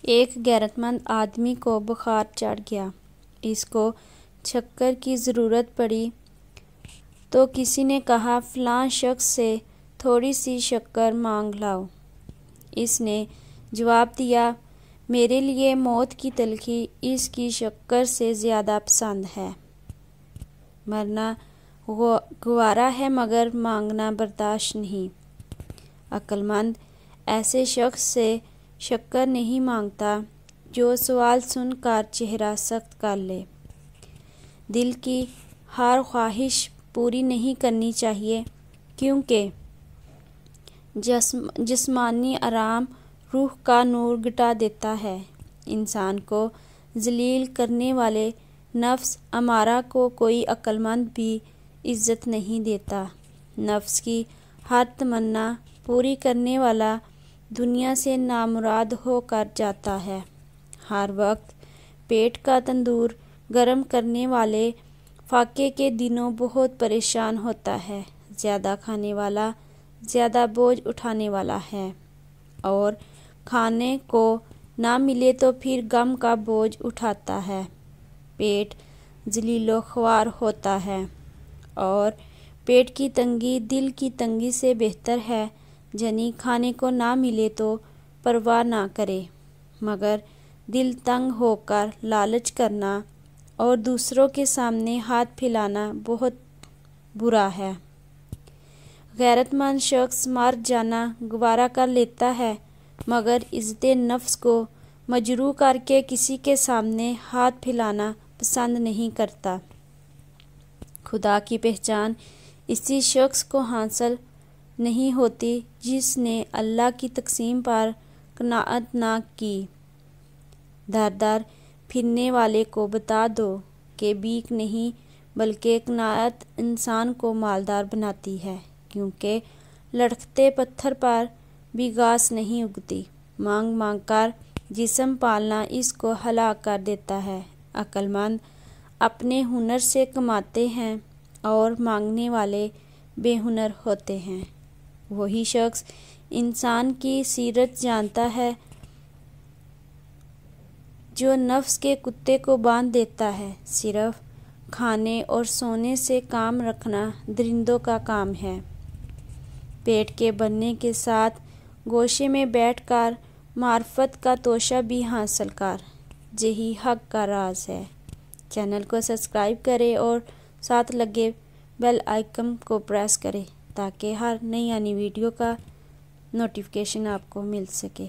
ایک غیرت مند آدمی کو بخار چڑھ گیا۔ اس کو شکر کی ضرورت پڑی تو کسی نے کہا فلاں شخص سے تھوڑی سی شکر مانگ لاؤ۔ اس نے جواب دیا میرے لیے موت کی تلخی اس کی شکر سے زیادہ پسند ہے۔ مرنا گوارا ہے مگر مانگنا برداشت نہیں۔ عقل مند ایسے شخص سے شکر نہیں مانگتا جو سوال سن کر چہرہ سخت کر لے۔ دل کی ہر خواہش پوری نہیں کرنی چاہیے کیونکہ جسمانی آرام روح کا نور گٹا دیتا ہے۔ انسان کو ذلیل کرنے والے نفس امارہ کو کوئی عقل مند بھی عزت نہیں دیتا۔ نفس کی ہر تمنا پوری کرنے والا دنیا سے نامراد ہو کر جاتا ہے۔ ہر وقت پیٹ کا تندور گرم کرنے والے فاقے کے دنوں بہت پریشان ہوتا ہے۔ زیادہ کھانے والا زیادہ بوجھ اٹھانے والا ہے اور کھانے کو نہ ملے تو پھر غم کا بوجھ اٹھاتا ہے۔ پیٹ ذلیل و خوار ہوتا ہے اور پیٹ کی تنگی دل کی تنگی سے بہتر ہے۔ یعنی کھانے کو نہ ملے تو پرواہ نہ کرے مگر دل تنگ ہو کر لالچ کرنا اور دوسروں کے سامنے ہاتھ پھیلانا بہت برا ہے۔ غیرت مند شخص مر جانا گوارا کر لیتا ہے مگر عزت نفس کو مجروح کر کے کسی کے سامنے ہاتھ پھیلانا پسند نہیں کرتا۔ خدا کی پہچان اسی شخص کو حاصل نہیں ہوتی جس نے اللہ کی تقسیم پر قناعت نہ کی۔ در در پھرنے والے کو بتا دو کہ بھیک نہیں بلکہ قناعت انسان کو مالدار بناتی ہے کیونکہ لڑکھتے پتھر پر بھی گھاس نہیں اگتی۔ مانگ مانگ کر جسم پالنا اس کو ہلاک کر دیتا ہے۔ عقل مند اپنے ہنر سے کماتے ہیں اور مانگنے والے بے ہنر ہوتے ہیں۔ وہی شخص انسان کی سیرت جانتا ہے جو نفس کے کتے کو باندھ دیتا ہے۔ صرف کھانے اور سونے سے کام رکھنا درندوں کا کام ہے۔ پیٹ کے بھرنے کے ساتھ گوشے میں بیٹھ کر معرفت کا توشہ بھی حاصل کر، یہی حق کا راز ہے۔ چینل کو سبسکرائب کریں اور ساتھ لگے بیل آئیکن کو پریس کریں تاکہ ہر نئی آنی ویڈیو کا نوٹیفیکیشن آپ کو مل سکے۔